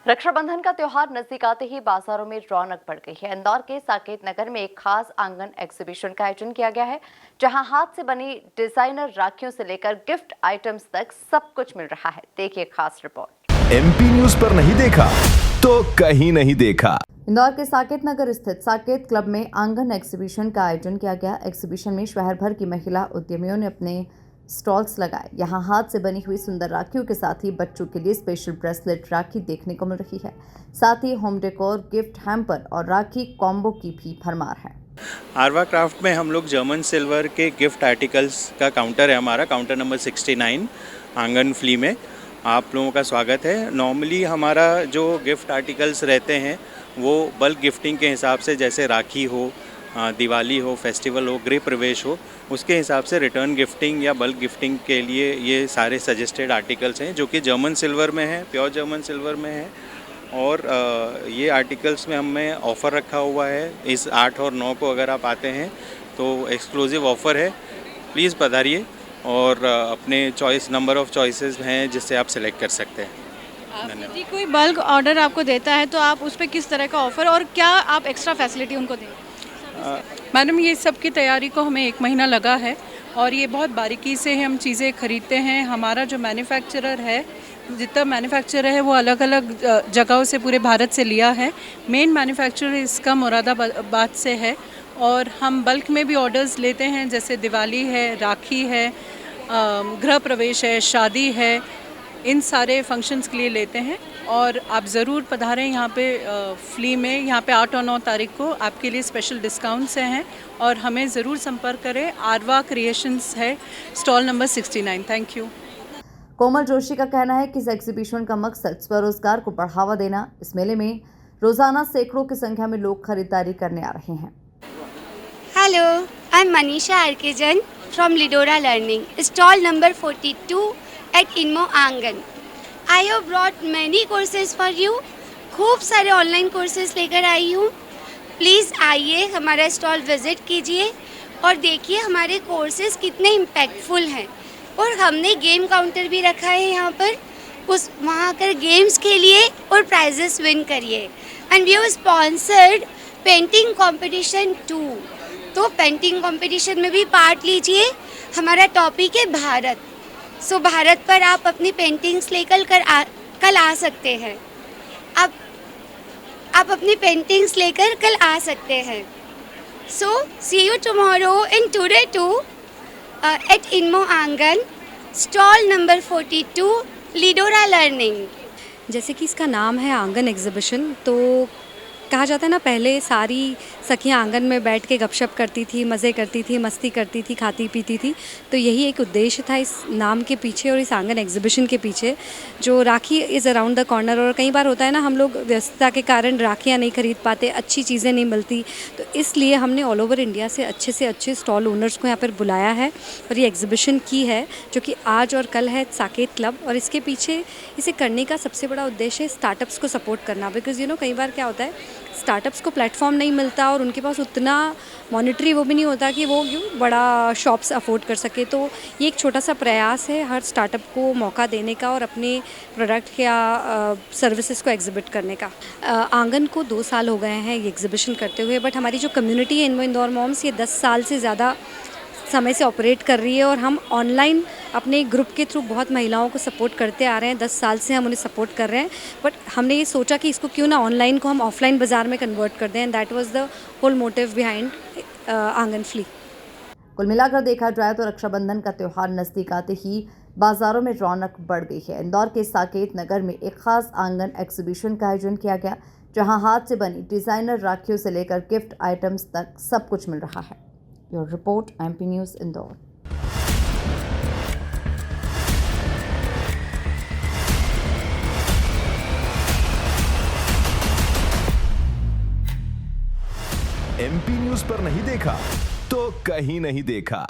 रक्षाबंधन का त्योहार नजदीक आते ही बाजारों में रौनक बढ़ गई है। इंदौर के साकेत नगर में एक खास आंगन एग्जीबिशन का आयोजन किया गया है, जहां हाथ से बनी डिजाइनर राखियों से लेकर गिफ्ट आइटम्स तक सब कुछ मिल रहा है। देखिए खास रिपोर्ट। एमपी न्यूज पर नहीं देखा तो कहीं नहीं देखा। इंदौर के साकेत नगर स्थित साकेत क्लब में आंगन एग्जीबिशन का आयोजन किया गया। एग्जीबिशन में शहर भर की महिला उद्यमियों ने अपने स्टॉल्स लगाए। यहाँ हाथ से बनी हुई सुंदर राखियों के साथ ही बच्चों के लिए स्पेशल ब्रेसलेट राखी देखने को मिल रही है। साथ ही होम डेकोर, गिफ्ट हैम्पर और राखी कॉम्बो की भी भरमार है। आरवा क्राफ्ट में हम लोग जर्मन सिल्वर के गिफ्ट आर्टिकल्स का काउंटर है, हमारा काउंटर नंबर 69 आंगन फ्ली में आप लोगों का स्वागत है। नॉर्मली हमारा जो गिफ्ट आर्टिकल्स रहते हैं वो बल्क गिफ्टिंग के हिसाब से, जैसे राखी हो, दिवाली हो, फेस्टिवल हो, गृह प्रवेश हो, उसके हिसाब से रिटर्न गिफ्टिंग या बल्क गिफ्टिंग के लिए ये सारे सजेस्टेड आर्टिकल्स हैं जो कि जर्मन सिल्वर में है, प्योर जर्मन सिल्वर में है। और ये आर्टिकल्स में हमें ऑफ़र रखा हुआ है। इस 8 और 9 को अगर आप आते हैं तो एक्सक्लूसिव ऑफ़र है, प्लीज़ पधारिए और अपने चॉइस नंबर ऑफ़ चॉइसेस हैं जिससे आप सिलेक्ट कर सकते हैं। यदि कोई बल्क ऑर्डर आपको देता है तो आप उस पर किस तरह का ऑफ़र और क्या आप एक्स्ट्रा फैसिलिटी उनको देंगे? मैडम, ये सब की तैयारी को हमें 1 महीना लगा है और ये बहुत बारीकी से हम चीज़ें खरीदते हैं। हमारा जो मैन्युफैक्चरर है, जितना मैन्युफैक्चरर है वो अलग अलग जगहों से पूरे भारत से लिया है। मेन मैन्युफैक्चरर इसका मुरादाबाद से है और हम बल्क में भी ऑर्डर्स लेते हैं, जैसे दिवाली है, राखी है, गृह प्रवेश है, शादी है, इन सारे फंक्शंस के लिए लेते हैं। और आप ज़रूर पधारें यहाँ पे फ्ली में। यहाँ पे 8 और 9 तारीख को आपके लिए स्पेशल डिस्काउंट्स हैं और हमें ज़रूर संपर्क करें। आरवा क्रिएशंस है, stall number 69। Thank you. Komal Joshi का कहना है कि इस एग्जीबिशन का मकसद स्वरोजगार को बढ़ावा देना। इस मेले में रोजाना सैकड़ों की संख्या में लोग खरीदारी करने आ रहे हैं। हेलो, आई एम मनीषा आर्केजन from Lidora learning, stall number 42 at Inmo Angan. I have brought many courses for you. खूब सारे ऑनलाइन कोर्सेज लेकर आई हूँ। प्लीज़ आइए, हमारा स्टॉल विज़िट कीजिए और देखिए हमारे कोर्सेज कितने इम्पैक्टफुल हैं। और हमने गेम काउंटर भी रखा है यहाँ पर, वहाँ आकर गेम्स खेलिए और प्राइजेस विन करिए। And we have sponsored painting competition 2, तो पेंटिंग कंपटीशन में भी पार्ट लीजिए। हमारा टॉपिक है भारत। भारत पर आप अपनी पेंटिंग्स लेकर कल आ सकते हैं। आप अपनी पेंटिंग्स लेकर कल आ सकते हैं। See you tomorrow in today to at Inmo Aangan, stall number 42, लिडोरा learning. जैसे कि इसका नाम है आंगन एग्जीबिशन, तो कहा जाता है ना, पहले सारी सखियाँ आंगन में बैठ के गपशप करती थी, मज़े करती थी, मस्ती करती थी, खाती पीती थी। तो यही एक उद्देश्य था इस नाम के पीछे और इस आंगन एग्जीबिशन के पीछे। जो राखी इज़ अराउंड द कॉर्नर, और कई बार होता है ना, हम लोग व्यस्तता के कारण राखियाँ नहीं खरीद पाते, अच्छी चीज़ें नहीं मिलती, तो इसलिए हमने ऑल ओवर इंडिया से अच्छे स्टॉल ओनर्स को यहाँ पर बुलाया है और ये एग्जीबिशन की है, जो कि आज और कल है साकेत क्लब। और इसके पीछे इसे करने का सबसे बड़ा उद्देश्य है स्टार्टअप्स को सपोर्ट करना। बिकॉज़ कई बार क्या होता है, स्टार्टअप्स को प्लेटफॉर्म नहीं मिलता और उनके पास उतना मॉनिटरी वो भी नहीं होता कि वो बड़ा शॉप्स अफोर्ड कर सके। तो ये एक छोटा सा प्रयास है हर स्टार्टअप को मौका देने का और अपने प्रोडक्ट या सर्विसेज को एग्जिबिट करने का। आंगन को 2 साल हो गए हैं ये एग्जीबिशन करते हुए, बट हमारी जो कम्युनिटी है इंदौर मॉम्स, ये 10 साल से ज़्यादा समय से ऑपरेट कर रही है और हम ऑनलाइन अपने ग्रुप के थ्रू बहुत महिलाओं को सपोर्ट करते आ रहे हैं। 10 साल से हम उन्हें सपोर्ट कर रहे हैं, बट हमने ये सोचा कि इसको क्यों ना ऑनलाइन को हम ऑफलाइन बाज़ार में कन्वर्ट कर दें, and that was the whole motive behind Aangan flea. कुल मिलाकर देखा जाए तो रक्षाबंधन का त्योहार नज़दीक आते ही बाजारों में रौनक बढ़ गई है। इंदौर के साकेत नगर में एक खास आंगन एग्जीबिशन का आयोजन किया गया, जहां हाथ से बनी डिज़ाइनर राखियों से लेकर गिफ्ट आइटम्स तक सब कुछ मिल रहा है। Your report, MP news Indore. MP news पर नहीं देखा तो कहीं नहीं देखा।